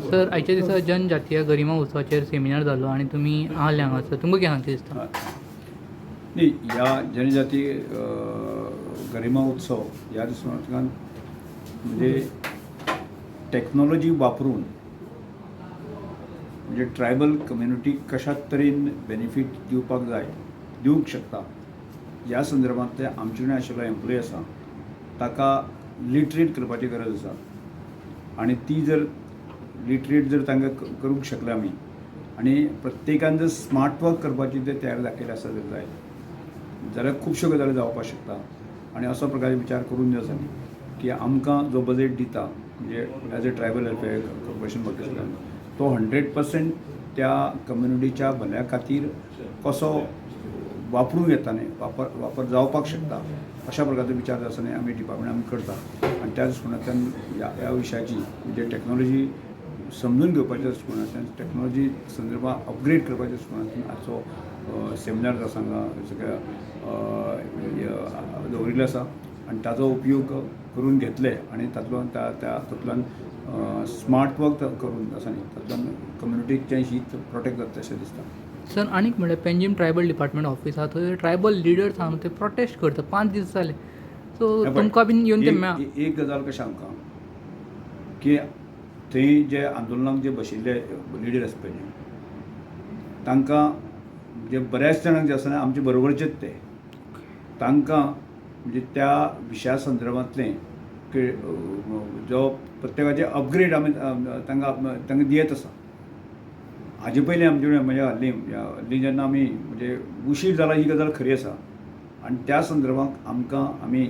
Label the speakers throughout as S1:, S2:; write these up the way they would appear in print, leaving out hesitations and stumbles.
S1: Sir आयच्या दिसा जनजातीय गरिमा उत्सवाचेर सेमिनार जालो आनी तुमी आसले हांगासर तुमकां कितें सांगता दिसता?
S2: नाही, या जनजाती गरिमा उत्सव या दिसांतल्यान म्हणजे टेक्नॉलॉजी वापरून म्हणजे ट्रायबल कम्युनिटी कशा तरेन बेनिफीट दिवंक शकता ह्या संदर्भांतले आमचे कडेन आशिल्लो एम्प्लॉय आसा ताका लिटरेट करपाची गरज आसा आनी ती जर लिटरेट जर तांकां करूंक शकले आमी आनी प्रत्येकान जर स्मार्ट वर्क करपाची जर तयार दाखयली आसा जर जाय जाल्यार खुबश्यो गजाली जावपाक शकता आनी असो प्रकारचे विचार करून जाय आमी की आमकां जो बजेट दिता म्हणजे as a tribal welfare corporation बद्दल तो 100% त्या कम्युनिटीच्या भल्या खातीर कसो वापरूंक येता न्ही वापर जावपाक शकता अशा प्रकारचे विचार आसा आमी डिपार्टमेंट आमी करता आनी त्या दृश्टिकोनांतल्यान ह्या विशयाची म्हणजे टेक्नॉलॉजी समजून घेवपाच्या दृश्टिकोनांतल्यान टेक्नॉलॉजी संदर्भात अपग्रेड करपाच्या दृश्टिकोनांतल्यान आजचो सेमिनार जो आसा हांगा सगळ्या दवरिल्लो आसा आनी ताचो उपयोग करून घेतले आनी तातूंतल्यान स्मार्ट वर्क करून आसा न्ही तातूंतल्यान कम्युनिटीचें हीत प्रोटेक्ट जाता अशें दिसता.
S1: सर आनीक म्हणल्यार पेंजीम ट्रायबल डिपार्टमेंट ऑफिस आहा थंय ट्रायबल लिडर्स आहा ते प्रोटेस्ट करता 5 दीस जाले सो तुमकां बीन येवन ते मेळ्ळा.
S2: एक गजाल कशें आमकां की थंय जे आंदोलनाक जे बशिल्ले लिडर आसा पळय तांकां म्हणजे बऱ्याच जाणांक जे आसा आमचे बरोबरचेच ते तांकां म्हणजे त्या विशया संदर्भांतलें जो प्रत्येकाचे अपग्रेड आमी तांकां दियेत आसा. हाजे पयलीं आमचे कडेन म्हणजे हल्ली जेन्ना आमी म्हणजे उशीर जाला ही गजाल खरी आसा आनी त्या संदर्भांत आमी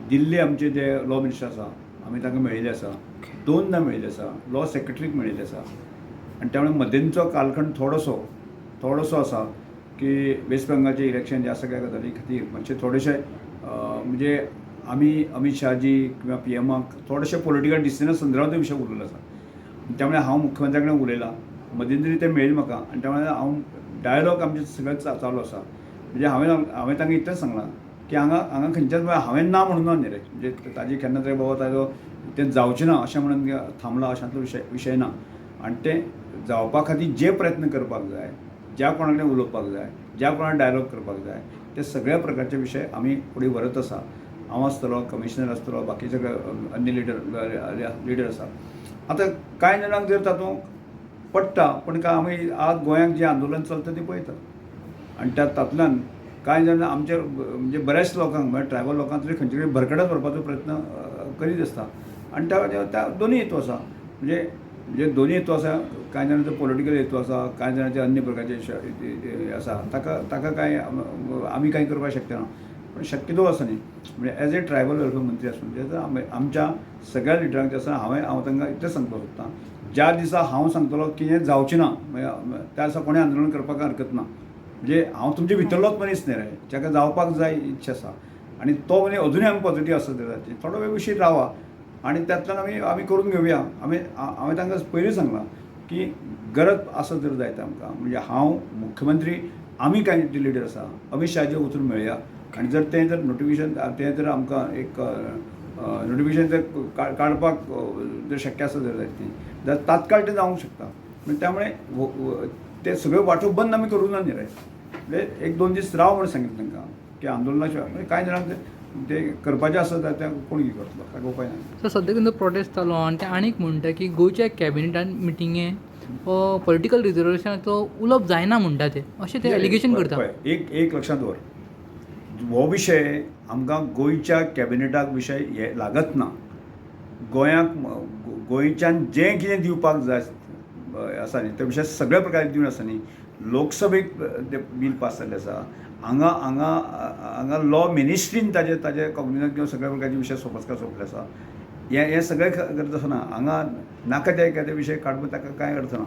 S2: दिल्ली आमचे जे लॉ मिनिस्टर आसा आमी तांकां मेळिल्ले आसा 2दा मेळिल्ले आसा लॉ सेक्रेटरीक मेळिल्ले आसा आनी त्या वेळार मध्यंतरचो कालखंड थोडोसो आसा की वेस्ट बेंगालचे इलेक्शन ह्या सगळ्या गजाली खातीर मातशे थोडेशे म्हणजे आमी अमित शाहजी किंवा PM-आक थोडेशे पॉलिटिकल डिसिजना संदर्भांत विशय उलयल्लो आसा त्यामुळे हांव मुख्यमंत्र्या कडेन उलयलां मध्यंतरी ते मेळ्ळे म्हाका आनी त्या वेळार हांव डायलॉग आमचे सगळें चालू आसा म्हणजे हांवें तांकां इतलेंच सांगलां की हांगा खंयच्याच वेळार हांवें ना म्हणून ना न्ही रे म्हणजे ताजी केन्ना तरी बाबा ताजो तें जावचें ना अशें म्हणून थांबला अशांतलो विशय ना आनी तें जावपा खातीर जे प्रयत्न करपाक जाय ज्या कोणा कडेन उलोवपाक जाय ज्या कोणाक डायलॉग करपाक जाय ते सगळ्या प्रकारचे विशय आमी फुडें व्हरत आसा. हांव आसतलो कमिशनर आसतलो बाकी सगळे अन्य लिडर आसा. आतां कांय जाणांक जर तातूंत पडटा पूण काय आमी आज गोंयांत जें आंदोलन चलता तें पळयतात आनी तातूंतल्यान कांय जाण आमचे म्हणजे बऱ्याच लोकांक म्हणजे ट्रायबल लोकांक तरी खंयचे कडेन भरकटत व्हरपाचो प्रयत्न करीत आसता आनी त्या दोनूय हेतू आसा म्हणजे दोनूय हेतू आसा. कांय जाणांचो पॉलिटिकल हेतू आसा कांय जाणांचे अन्य प्रकारचे आसा ताका काय आमी कांय करपाक शकना पण शक्यतो आसा न्ही म्हणजे एज ए ट्रायबल वेलफेअर मंत्री आसून जे आमच्या सगळ्या लिडरांक जे आसा हांव तांकां इतलें सांगपाक सोदतां ज्या दिसा हांव सांगतलो की हें जावचें ना त्या दिसा कोणें आंदोलन करपाक हरकत ना म्हणजे हांव तुमचे भितरलोच मनीस न्ही रे जाका जावपाक जाय इच्छा आसा आनी तो मनीस अजुनूय आमी पॉझिटीव आसा जाल्यार थोडो वेळ उशीर रावा आनी त्यातल्यान आमी करून घेवया. हांवें तांकां पयलीं सांगलां की गरज आसा जर जायत आमकां म्हणजे हांव मुख्यमंत्री आमी कांय लिडर आसा अमित शाहजी वचून मेळया आनी जर तें जर नोटिफिकेशन तें जर आमकां एक नोटिफिकेशन जर काडपाक जर शक्य आसा जर जायत न्ही जाल्यार तात्काळ तें जावंक शकता म्हणजे त्यामुळे ते सगळ्यो वाटो बंद आमी करूं ना न्ही रे म्हणजे 1-2 दीस राव म्हणून सांगितलें तांकां की आंदोलना शिवाय म्हणजे कांय जाणांक ते करपाचें आसा जाल्यार तें कोण कितें करतलो ताका उपाय ना.
S1: सर सद्या तुमचो प्रोटेस्ट चालू आनी ते आनीक म्हणटा की गोंयच्या कॅबिनेटान मिटिंगेन पॉलिटिकल रिजर्वेशनाचो उलोवप जायना म्हणटा ते अशें ते एलिगेशन करता.
S2: एक लक्षांत दवर हो विशय आमकां गोंयच्या कॅबिनेटाक विशय हे लागत ना. गोंयच्यान जें कितें दिवपाक जाय आसा न्ही ते विशय सगळ्या प्रकारे दिवन आसा न्ही लोकसभेक ते बील पास जाल्लें आसा हांगा लॉ मिनिस्ट्रीन ताजे कॉग्निजंट किंवा सगळ्या प्रकारचे विशय सोंपले आसा. हे सगळें करता आसतना हांगा नाका ते एखादे विशय काडून ताका कांय अर्थ ना.